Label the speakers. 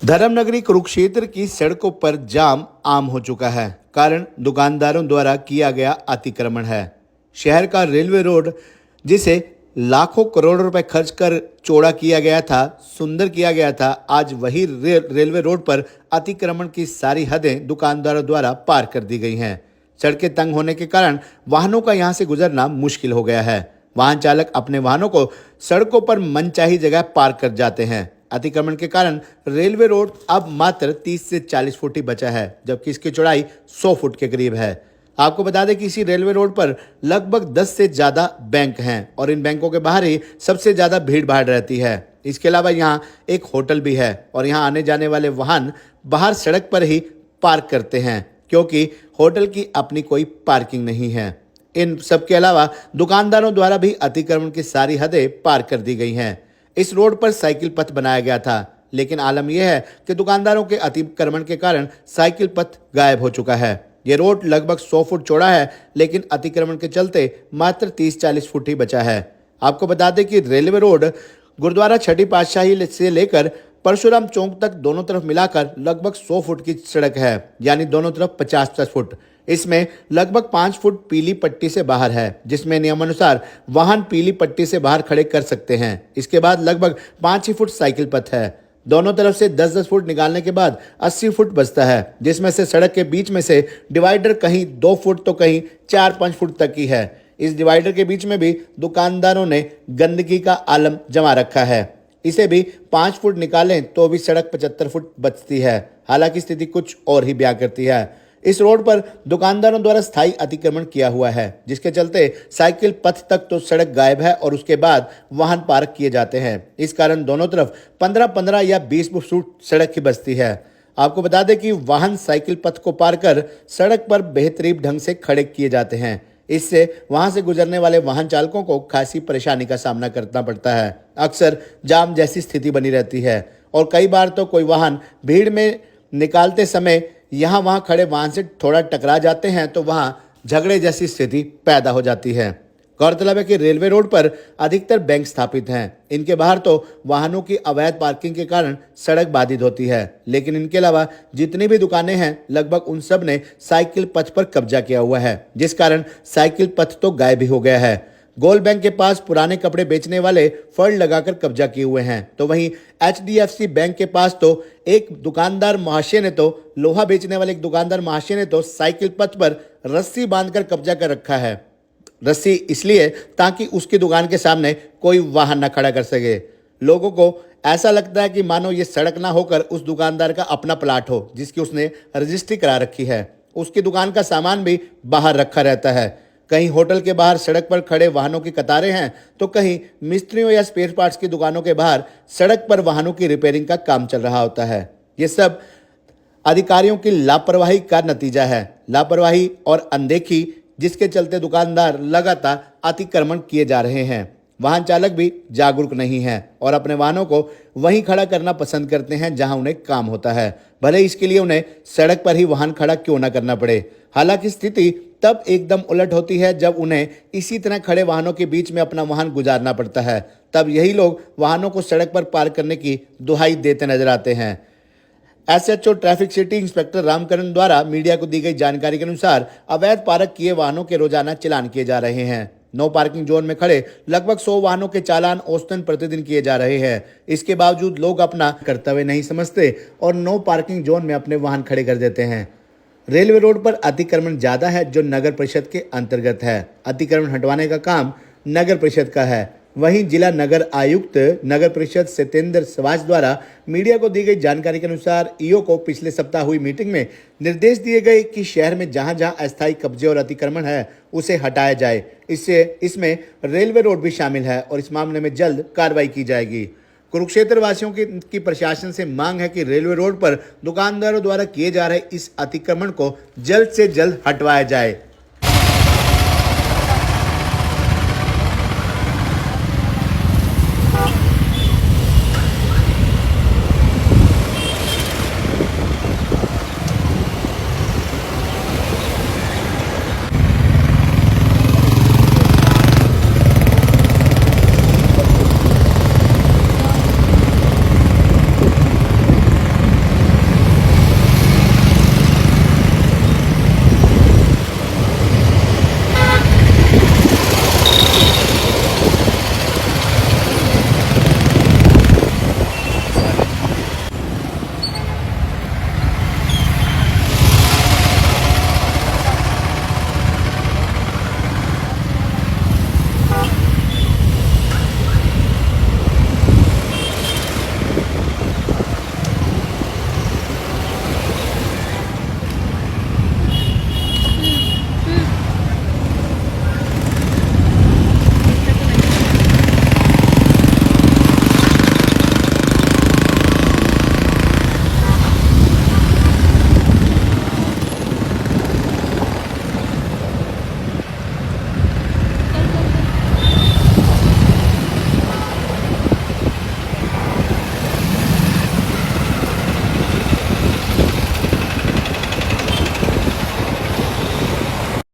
Speaker 1: धर्मनगरी कुरुक्षेत्र की सड़कों पर जाम आम हो चुका है। कारण दुकानदारों द्वारा किया गया अतिक्रमण है। शहर का रेलवे रोड, जिसे लाखों करोड़ रुपए खर्च कर चौड़ा किया गया था, सुंदर किया गया था, आज वही रेलवे रोड पर अतिक्रमण की सारी हदें दुकानदारों द्वारा पार कर दी गई हैं। सड़कें तंग होने के कारण वाहनों का यहां से गुजरना मुश्किल हो गया है। वाहन चालक अपने वाहनों को सड़कों पर मनचाही जगह पार्क कर जाते हैं। अतिक्रमण के कारण रेलवे रोड अब मात्र 30 से 40 फुट ही बचा है, जबकि इसकी चौड़ाई 100 फुट के करीब है। आपको बता दें कि इसी रेलवे रोड पर लगभग 10 से ज़्यादा बैंक हैं और इन बैंकों के बाहर ही सबसे ज़्यादा भीड़ भाड़ रहती है। इसके अलावा यहाँ एक होटल भी है और यहाँ आने जाने वाले वाहन बाहर सड़क पर ही पार्क करते हैं, क्योंकि होटल की अपनी कोई पार्किंग नहीं है। इन सब के अलावा दुकानदारों द्वारा भी अतिक्रमण की सारी हदें पार कर दी गई हैं। इस रोड पर साइकिल पथ बनाया गया था, लेकिन आलम यह है कि दुकानदारों के अतिक्रमण के कारण साइकिल पथ गायब हो चुका है। ये रोड लगभग 100 फुट चौड़ा है, लेकिन अतिक्रमण के चलते मात्र 30-40 फुट ही बचा है। आपको बता दें कि रेलवे रोड गुरुद्वारा छठी पातशाही से लेकर परशुराम चौक तक दोनों तरफ मिलाकर लगभग 100 फुट की सड़क है, यानी दोनों तरफ 50-50 फुट। इसमें लगभग 5 फुट पीली पट्टी से बाहर है, जिसमें नियमानुसार वाहन पीली पट्टी से बाहर खड़े कर सकते हैं। इसके बाद लगभग 5 ही फुट साइकिल पथ है। दोनों तरफ से 10-10 फुट निकालने के बाद 80 फुट बचता है, जिसमें से सड़क के बीच में से डिवाइडर कहीं 2 फुट तो कहीं 4-5 फुट तक की है। इस डिवाइडर के बीच में भी दुकानदारों ने गंदगी का आलम जमा रखा है। इसे भी 5 फुट निकालें तो भी सड़क 75 फुट बचती है। हालांकि स्थिति कुछ और ही बयां करती है। इस रोड पर दुकानदारों द्वारा स्थायी अतिक्रमण किया हुआ है, जिसके चलते साइकिल पथ तक तो सड़क गायब है और उसके बाद वाहन पार्क किए जाते हैं। इस कारण दोनों तरफ 15-15 या 20 फुट सड़क ही बचती है। आपको बता दें कि वाहन साइकिल पथ को पार कर सड़क पर बेहतरीन ढंग से खड़े किए जाते हैं। इससे वहां से गुजरने वाले वाहन चालकों को खासी परेशानी का सामना करना पड़ता है। अक्सर जाम जैसी स्थिति बनी रहती है और कई बार तो कोई वाहन भीड़ में निकालते समय यहाँ वहाँ खड़े वाहन से थोड़ा टकरा जाते हैं, तो वहाँ झगड़े जैसी स्थिति पैदा हो जाती है। गौरतलब है कि रेलवे रोड पर अधिकतर बैंक स्थापित हैं। इनके बाहर तो वाहनों की अवैध पार्किंग के कारण सड़क बाधित होती है, लेकिन इनके अलावा जितनी भी दुकानें हैं लगभग उन सब ने साइकिल पथ पर कब्जा किया हुआ है, जिस कारण साइकिल पथ तो गायब ही हो गया है। गोल बैंक के पास पुराने कपड़े बेचने वाले फड़ लगाकर कब्जा किए हुए हैं, तो वहीं HDFC बैंक के पास तो एक दुकानदार महाशय ने तो लोहा बेचने वाले एक दुकानदार महाशय ने तो साइकिल पथ पर रस्सी बांधकर कब्जा कर रखा है। रस्सी इसलिए ताकि उसकी दुकान के सामने कोई वाहन न खड़ा कर सके। लोगों को ऐसा लगता है कि मानो ये सड़क ना होकर उस दुकानदार का अपना प्लाट हो, जिसकी उसने रजिस्ट्री करा रखी है। उसकी दुकान का सामान भी बाहर रखा रहता है। कहीं होटल के बाहर सड़क पर खड़े वाहनों की कतारें हैं, तो कहीं मिस्त्रियों या स्पेयर पार्ट्स की दुकानों के बाहर सड़क पर वाहनों की रिपेयरिंग का काम चल रहा होता है। ये सब अधिकारियों की लापरवाही का नतीजा है। लापरवाही और अनदेखी, जिसके चलते दुकानदार लगातार अतिक्रमण किए जा रहे हैं। वाहन चालक भी जागरूक नहीं है और अपने वाहनों को वहीं खड़ा करना पसंद करते हैं जहां उन्हें काम होता है, भले इसके लिए उन्हें सड़क पर ही वाहन खड़ा क्यों न करना पड़े। हालांकि स्थिति तब एकदम उलट होती है जब उन्हें इसी तरह खड़े वाहनों के बीच में अपना वाहन गुजारना पड़ता है। तब यही लोग वाहनों को सड़क पर पार्क करने की दुहाई देते नजर आते हैं। SHO traffic city inspector Ramkaran द्वारा मीडिया को दी गई जानकारी के अनुसार अवैध पार्क किए वाहनों के रोजाना चालान किए जा रहे हैं। नो पार्किंग जोन में खड़े लगभग 100 वाहनों के चालान औसतन प्रतिदिन किए जा रहे हैं। इसके बावजूद लोग अपना कर्तव्य नहीं समझते और नो पार्किंग जोन में अपने वाहन खड़े कर देते हैं। रेलवे रोड पर अतिक्रमण ज्यादा है, जो नगर परिषद के अंतर्गत है। अतिक्रमण हटवाने का काम नगर परिषद का है। वहीं जिला नगर आयुक्त नगर परिषद सत्येंद्र सवाज द्वारा मीडिया को दी गई जानकारी के अनुसार ईओ को पिछले सप्ताह हुई मीटिंग में निर्देश दिए गए कि शहर में जहां जहां अस्थायी कब्जे और अतिक्रमण है उसे हटाया जाए। इसमें रेलवे रोड भी शामिल है और इस मामले में जल्द कार्रवाई की जाएगी। कुरुक्षेत्र वासियों की प्रशासन से मांग है कि रेलवे रोड पर दुकानदारों द्वारा किए जा रहे इस अतिक्रमण को जल्द से जल्द हटवाया जाए।